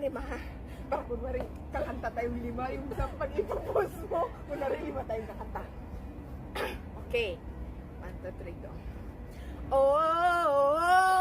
lima ha. Para kunwari, kakanta tayong lima. Yung sa pag-ipopos mo, kunwari lima tayong kakanta. Okay. 1, 2, 3, go. Oh, oh, oh.